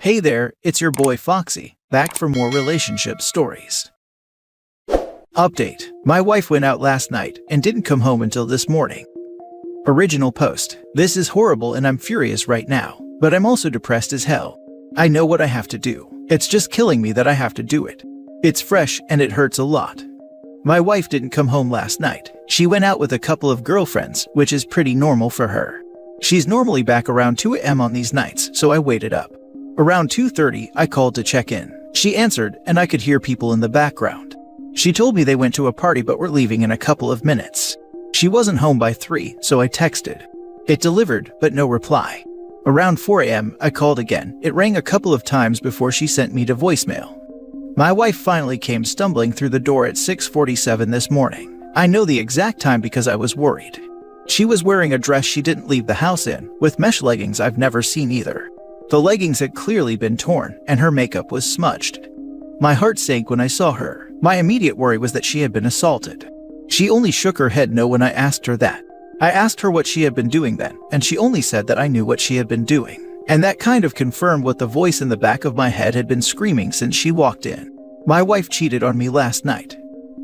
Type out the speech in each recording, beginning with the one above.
Hey there, it's your boy Foxy, back for more relationship stories. Update. My wife went out last night and didn't come home until this morning. Original post. This is horrible and I'm furious right now, but I'm also depressed as hell. I know what I have to do. It's just killing me that I have to do it. It's fresh and it hurts a lot. My wife didn't come home last night. She went out with a couple of girlfriends, which is pretty normal for her. She's normally back around 2 a.m. on these nights, so I waited up. Around 2:30, I called to check in. She answered, and I could hear people in the background. She told me they went to a party but were leaving in a couple of minutes. She wasn't home by 3, so I texted. It delivered, but no reply. Around 4 a.m., I called again. It rang a couple of times before she sent me to voicemail. My wife finally came stumbling through the door at 6:47 this morning. I know the exact time because I was worried. She was wearing a dress she didn't leave the house in, with mesh leggings I've never seen either. The leggings had clearly been torn, and her makeup was smudged. My heart sank when I saw her. My immediate worry was that she had been assaulted. She only shook her head no when I asked her that. I asked her what she had been doing then, and she only said that I knew what she had been doing. And that kind of confirmed what the voice in the back of my head had been screaming since she walked in. My wife cheated on me last night.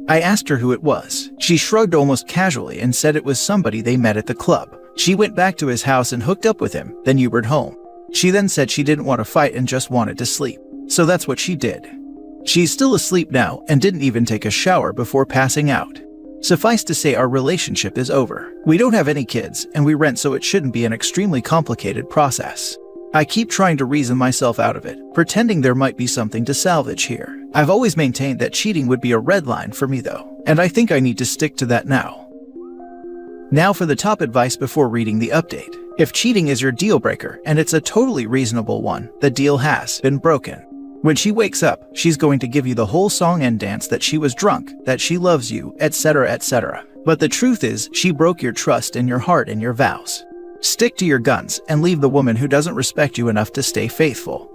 I asked her who it was. She shrugged almost casually and said it was somebody they met at the club. She went back to his house and hooked up with him, then Ubered home. She then said she didn't want to fight and just wanted to sleep. So that's what she did. She's still asleep now and didn't even take a shower before passing out. Suffice to say, our relationship is over. We don't have any kids and we rent, so it shouldn't be an extremely complicated process. I keep trying to reason myself out of it, pretending there might be something to salvage here. I've always maintained that cheating would be a red line for me though, and I think I need to stick to that now. Now for the top advice before reading the update. If cheating is your deal breaker, and it's a totally reasonable one, the deal has been broken. When she wakes up, she's going to give you the whole song and dance that she was drunk, that she loves you, etc., etc. But the truth is, she broke your trust and your heart and your vows. Stick to your guns and leave the woman who doesn't respect you enough to stay faithful.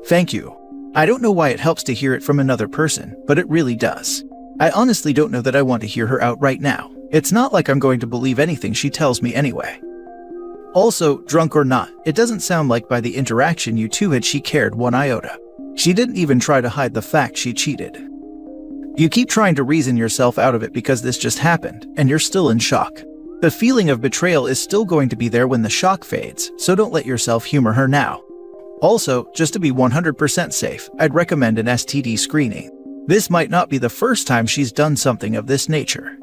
Thank you. I don't know why it helps to hear it from another person, but it really does. I honestly don't know that I want to hear her out right now. It's not like I'm going to believe anything she tells me anyway. Also, drunk or not, it doesn't sound like by the interaction you two had she cared one iota. She didn't even try to hide the fact she cheated. You keep trying to reason yourself out of it because this just happened, and you're still in shock. The feeling of betrayal is still going to be there when the shock fades, so don't let yourself humor her now. Also, just to be 100% safe, I'd recommend an STD screening. This might not be the first time she's done something of this nature.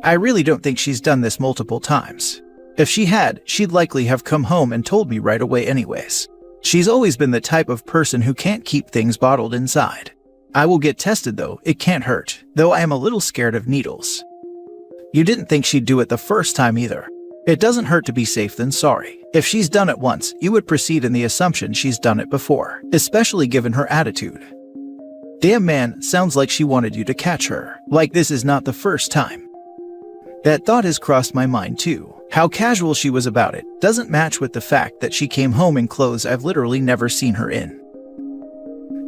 I really don't think she's done this multiple times. If she had, she'd likely have come home and told me right away anyways. She's always been the type of person who can't keep things bottled inside. I will get tested though, it can't hurt, though I am a little scared of needles. You didn't think she'd do it the first time either. It doesn't hurt to be safe than sorry. If she's done it once, you would proceed in the assumption she's done it before, especially given her attitude. Damn man, sounds like she wanted you to catch her, like this is not the first time. That thought has crossed my mind too. How casual she was about it doesn't match with the fact that she came home in clothes I've literally never seen her in.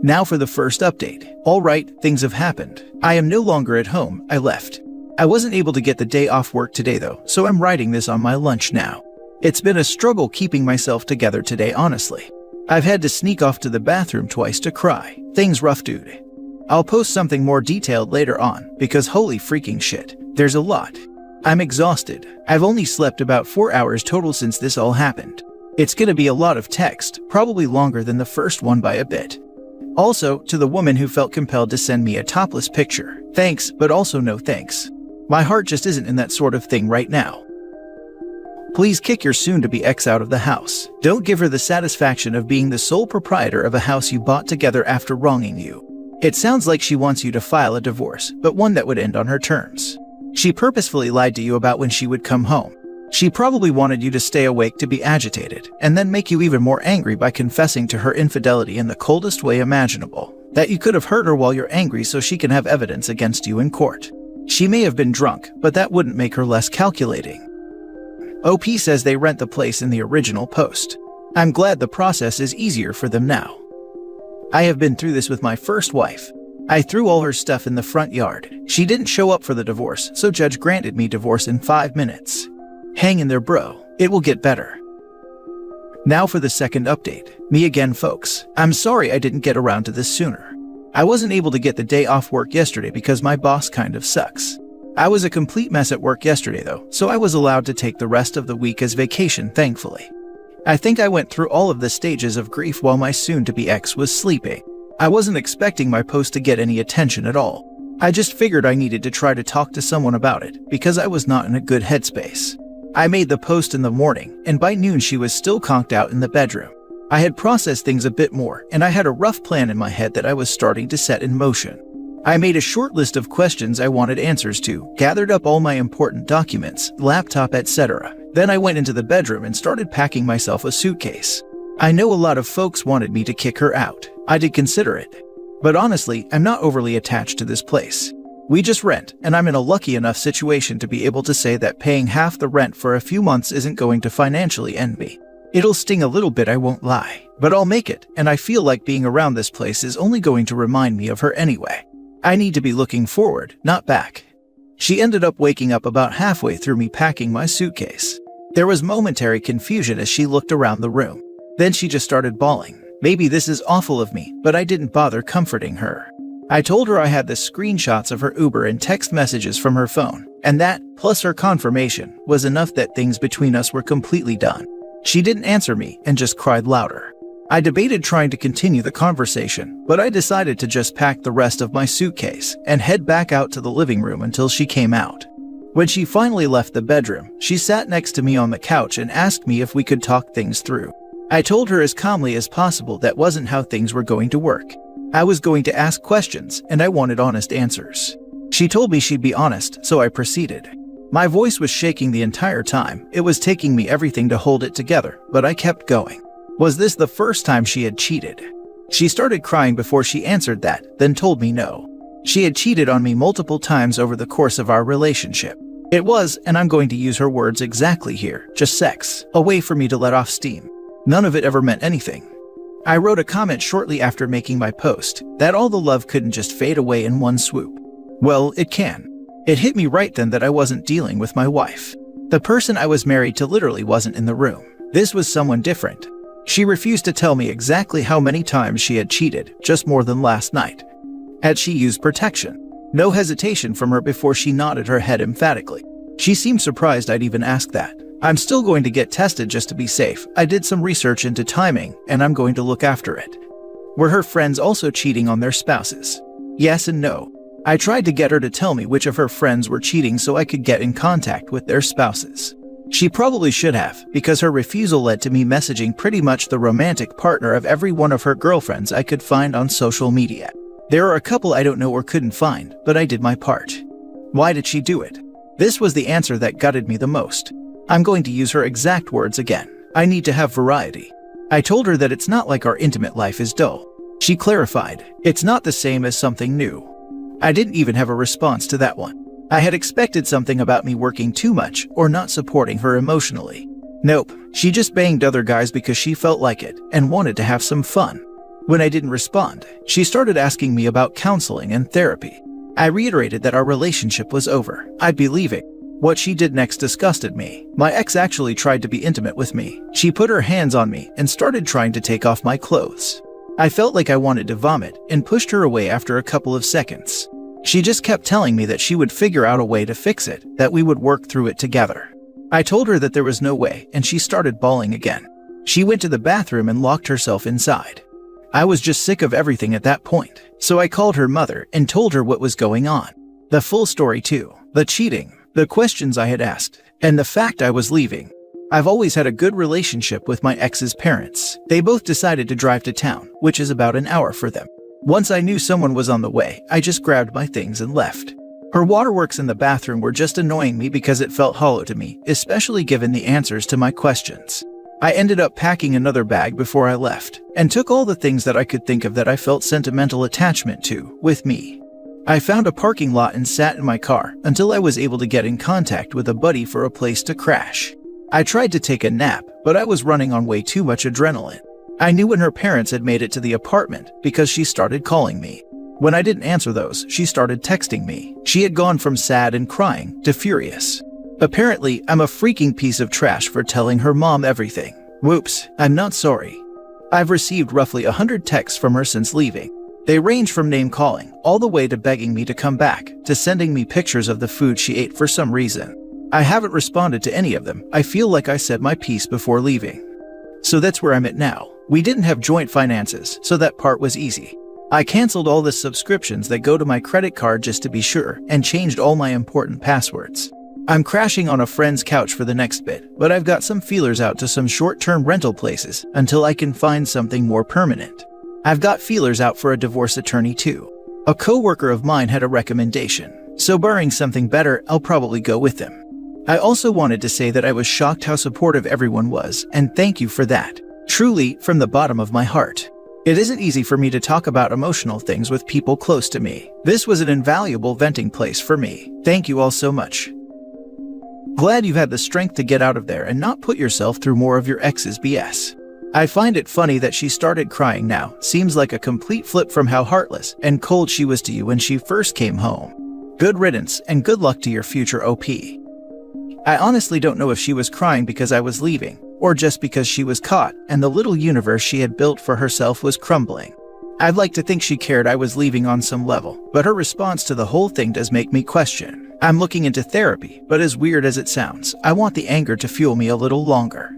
Now for the first update. Alright, things have happened. I am no longer at home, I left. I wasn't able to get the day off work today though, so I'm writing this on my lunch now. It's been a struggle keeping myself together today, honestly. I've had to sneak off to the bathroom twice to cry. Things rough, dude. I'll post something more detailed later on, because holy freaking shit, there's a lot. I'm exhausted. I've only slept about 4 hours total since this all happened. It's gonna be a lot of text, probably longer than the first one by a bit. Also, to the woman who felt compelled to send me a topless picture, thanks, but also no thanks. My heart just isn't in that sort of thing right now. Please kick your soon-to-be ex out of the house. Don't give her the satisfaction of being the sole proprietor of a house you bought together after wronging you. It sounds like she wants you to file a divorce, but one that would end on her terms. She purposefully lied to you about when she would come home. She probably wanted you to stay awake to be agitated, and then make you even more angry by confessing to her infidelity in the coldest way imaginable. That you could have hurt her while you're angry so she can have evidence against you in court. She may have been drunk, but that wouldn't make her less calculating. OP says they rent the place in the original post. I'm glad the process is easier for them now. I have been through this with my first wife. I threw all her stuff in the front yard. She didn't show up for the divorce, so judge granted me divorce in 5 minutes. Hang in there, bro. It will get better. Now for the second update. Me again, folks. I'm sorry I didn't get around to this sooner. I wasn't able to get the day off work yesterday because my boss kind of sucks. I was a complete mess at work yesterday though, so I was allowed to take the rest of the week as vacation, thankfully. I think I went through all of the stages of grief while my soon-to-be ex was sleeping. I wasn't expecting my post to get any attention at all. I just figured I needed to try to talk to someone about it because I was not in a good headspace. I made the post in the morning, and by noon she was still conked out in the bedroom. I had processed things a bit more, and I had a rough plan in my head that I was starting to set in motion. I made a short list of questions I wanted answers to, gathered up all my important documents, laptop, etc. Then I went into the bedroom and started packing myself a suitcase. I know a lot of folks wanted me to kick her out. I did consider it. But honestly, I'm not overly attached to this place. We just rent, and I'm in a lucky enough situation to be able to say that paying half the rent for a few months isn't going to financially end me. It'll sting a little bit, I won't lie, but I'll make it, and I feel like being around this place is only going to remind me of her anyway. I need to be looking forward, not back. She ended up waking up about halfway through me packing my suitcase. There was momentary confusion as she looked around the room. Then she just started bawling. Maybe this is awful of me, but I didn't bother comforting her. I told her I had the screenshots of her Uber and text messages from her phone, and that, plus her confirmation, was enough that things between us were completely done. She didn't answer me and just cried louder. I debated trying to continue the conversation, but I decided to just pack the rest of my suitcase and head back out to the living room until she came out. When she finally left the bedroom, she sat next to me on the couch and asked me if we could talk things through. I told her as calmly as possible that wasn't how things were going to work. I was going to ask questions, and I wanted honest answers. She told me she'd be honest, so I proceeded. My voice was shaking the entire time. It was taking me everything to hold it together, but I kept going. Was this the first time she had cheated? She started crying before she answered that, then told me no. She had cheated on me multiple times over the course of our relationship. It was, and I'm going to use her words exactly here, just sex, a way for me to let off steam. None of it ever meant anything. I wrote a comment shortly after making my post that all the love couldn't just fade away in one swoop. Well, it can. It hit me right then that I wasn't dealing with my wife. The person I was married to literally wasn't in the room. This was someone different. She refused to tell me exactly how many times she had cheated, just more than last night. Had she used protection? No hesitation from her before she nodded her head emphatically. She seemed surprised I'd even asked that. I'm still going to get tested just to be safe. I did some research into timing, and I'm going to look after it. Were her friends also cheating on their spouses? Yes and no. I tried to get her to tell me which of her friends were cheating so I could get in contact with their spouses. She probably should have, because her refusal led to me messaging pretty much the romantic partner of every one of her girlfriends I could find on social media. There are a couple I don't know or couldn't find, but I did my part. Why did she do it? This was the answer that gutted me the most. I'm going to use her exact words again. I need to have variety. I told her that it's not like our intimate life is dull. She clarified, it's not the same as something new. I didn't even have a response to that one. I had expected something about me working too much or not supporting her emotionally. Nope, she just banged other guys because she felt like it and wanted to have some fun. When I didn't respond, she started asking me about counseling and therapy. I reiterated that our relationship was over. I'd be leaving. What she did next disgusted me. My ex actually tried to be intimate with me. She put her hands on me and started trying to take off my clothes. I felt like I wanted to vomit and pushed her away after a couple of seconds. She just kept telling me that she would figure out a way to fix it, that we would work through it together. I told her that there was no way, and she started bawling again. She went to the bathroom and locked herself inside. I was just sick of everything at that point, so I called her mother and told her what was going on. The full story too, the cheating, the questions I had asked, and the fact I was leaving. I've always had a good relationship with my ex's parents. They both decided to drive to town, which is about an hour for them. Once I knew someone was on the way, I just grabbed my things and left. Her waterworks in the bathroom were just annoying me because it felt hollow to me, especially given the answers to my questions. I ended up packing another bag before I left, and took all the things that I could think of that I felt sentimental attachment to, with me. I found a parking lot and sat in my car until I was able to get in contact with a buddy for a place to crash. I tried to take a nap, but I was running on way too much adrenaline. I knew when her parents had made it to the apartment because she started calling me. When I didn't answer those, she started texting me. She had gone from sad and crying to furious. Apparently, I'm a freaking piece of trash for telling her mom everything. Whoops, I'm not sorry. I've received roughly 100 texts from her since leaving. They range from name-calling, all the way to begging me to come back, to sending me pictures of the food she ate for some reason. I haven't responded to any of them. I feel like I said my piece before leaving. So that's where I'm at now. We didn't have joint finances, so that part was easy. I canceled all the subscriptions that go to my credit card just to be sure, and changed all my important passwords. I'm crashing on a friend's couch for the next bit, but I've got some feelers out to some short-term rental places until I can find something more permanent. I've got feelers out for a divorce attorney too. A co-worker of mine had a recommendation, so barring something better, I'll probably go with them. I also wanted to say that I was shocked how supportive everyone was, and thank you for that. Truly, from the bottom of my heart. It isn't easy for me to talk about emotional things with people close to me. This was an invaluable venting place for me. Thank you all so much. Glad you've had the strength to get out of there and not put yourself through more of your ex's BS. I find it funny that she started crying now. Seems like a complete flip from how heartless and cold she was to you when she first came home. Good riddance and good luck to your future OP. I honestly don't know if she was crying because I was leaving, or just because she was caught and the little universe she had built for herself was crumbling. I'd like to think she cared I was leaving on some level, but her response to the whole thing does make me question. I'm looking into therapy, but as weird as it sounds, I want the anger to fuel me a little longer.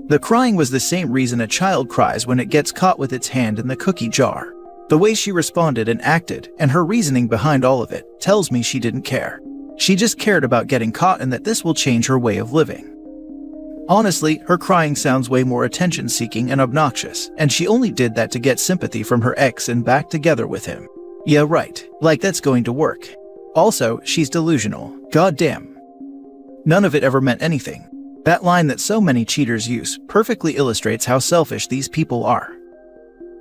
The crying was the same reason a child cries when it gets caught with its hand in the cookie jar. The way she responded and acted, and her reasoning behind all of it, tells me she didn't care. She just cared about getting caught and that this will change her way of living. Honestly, her crying sounds way more attention-seeking and obnoxious, and she only did that to get sympathy from her ex and back together with him. Yeah, right. Like that's going to work. Also, she's delusional. Goddamn. None of it ever meant anything. That line that so many cheaters use perfectly illustrates how selfish these people are.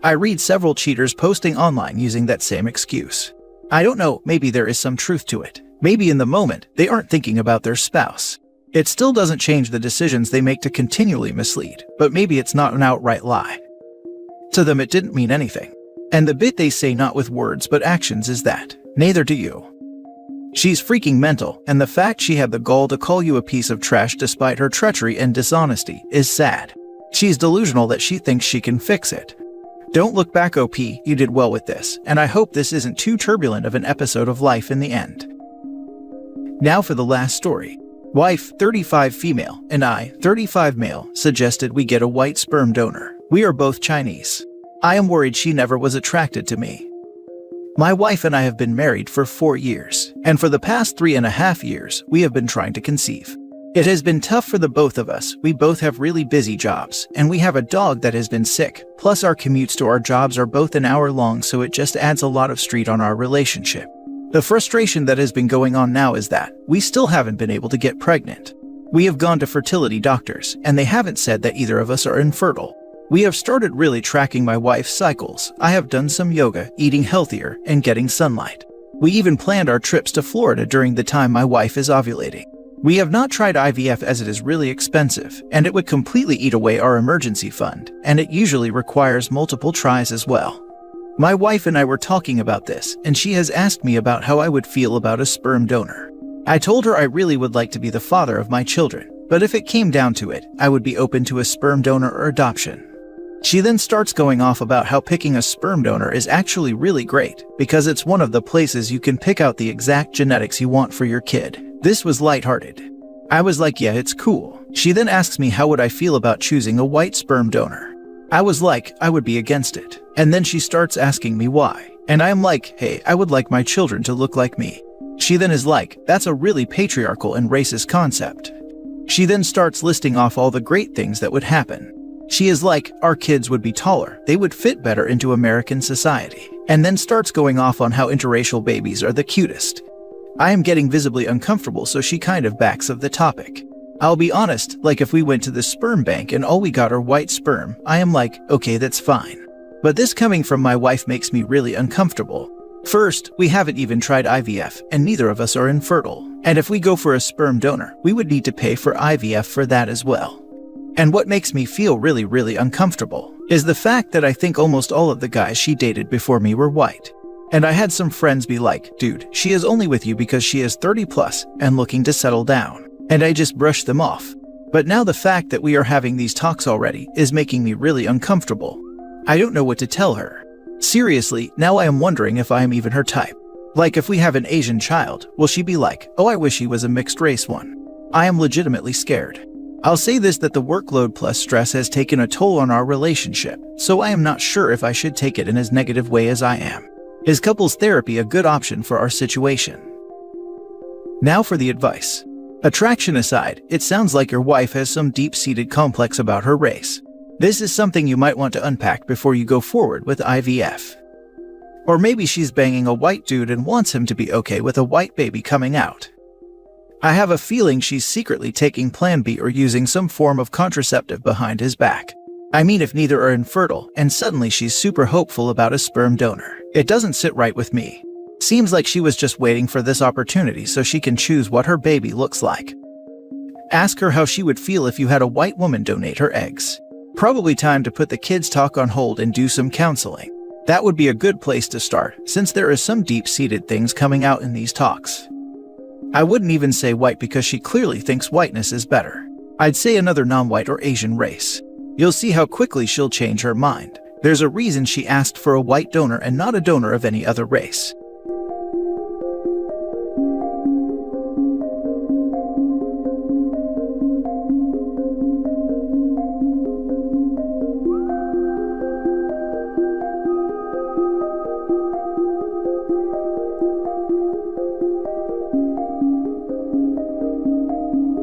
I read several cheaters posting online using that same excuse. I don't know, maybe there is some truth to it. Maybe in the moment, they aren't thinking about their spouse. It still doesn't change the decisions they make to continually mislead, but maybe it's not an outright lie. To them it didn't mean anything. And the bit they say not with words but actions is that, neither do you. She's freaking mental, and the fact she had the gall to call you a piece of trash despite her treachery and dishonesty is sad. She's delusional that she thinks she can fix it. Don't look back, OP, you did well with this, and I hope this isn't too turbulent of an episode of life in the end. Now for the last story. Wife, 35 female, and I, 35 male, suggested we get a white sperm donor. We are both Chinese. I am worried she never was attracted to me. My wife and I have been married for 4 years, and for the past 3.5 years, we have been trying to conceive. It has been tough for the both of us. We both have really busy jobs, and we have a dog that has been sick, plus our commutes to our jobs are both an hour long, so it just adds a lot of strain on our relationship. The frustration that has been going on now is that we still haven't been able to get pregnant. We have gone to fertility doctors, and they haven't said that either of us are infertile. We have started really tracking my wife's cycles. I have done some yoga, eating healthier, and getting sunlight. We even planned our trips to Florida during the time my wife is ovulating. We have not tried IVF as it is really expensive, and it would completely eat away our emergency fund, and it usually requires multiple tries as well. My wife and I were talking about this, and she has asked me about how I would feel about a sperm donor. I told her I really would like to be the father of my children, but if it came down to it, I would be open to a sperm donor or adoption. She then starts going off about how picking a sperm donor is actually really great, because it's one of the places you can pick out the exact genetics you want for your kid. This was lighthearted. I was like, yeah, it's cool. She then asks me how would I feel about choosing a white sperm donor. I was like, I would be against it. And then she starts asking me why. And I'm like, hey, I would like my children to look like me. She then is like, that's a really patriarchal and racist concept. She then starts listing off all the great things that would happen. She is like, our kids would be taller, they would fit better into American society, and then starts going off on how interracial babies are the cutest. I am getting visibly uncomfortable, so she kind of backs of the topic. I'll be honest, like if we went to the sperm bank and all we got are white sperm, I am like, okay, that's fine. But this coming from my wife makes me really uncomfortable. First, we haven't even tried IVF, and neither of us are infertile. And if we go for a sperm donor, we would need to pay for IVF for that as well. And what makes me feel really uncomfortable is the fact that I think almost all of the guys she dated before me were white. And I had some friends be like, dude, she is only with you because she is 30 plus and looking to settle down. And I just brushed them off. But now the fact that we are having these talks already is making me really uncomfortable. I don't know what to tell her. Seriously, now I am wondering if I am even her type. Like if we have an Asian child, will she be like, oh, I wish he was a mixed race one? I am legitimately scared. I'll say this, that the workload plus stress has taken a toll on our relationship, so I am not sure if I should take it in as negative way as I am. Is couples therapy a good option for our situation? Now for the advice. Attraction aside, it sounds like your wife has some deep-seated complex about her race. This is something you might want to unpack before you go forward with IVF. Or maybe she's banging a white dude and wants him to be okay with a white baby coming out. I have a feeling she's secretly taking Plan B or using some form of contraceptive behind his back. I mean, if neither are infertile and suddenly she's super hopeful about a sperm donor, it doesn't sit right with me. Seems like she was just waiting for this opportunity so she can choose what her baby looks like. Ask her how she would feel if you had a white woman donate her eggs. Probably time to put the kids' talk on hold and do some counseling. That would be a good place to start, since there is some deep-seated things coming out in these talks. I wouldn't even say white because she clearly thinks whiteness is better. I'd say another non-white or Asian race. You'll see how quickly she'll change her mind. There's a reason she asked for a white donor and not a donor of any other race.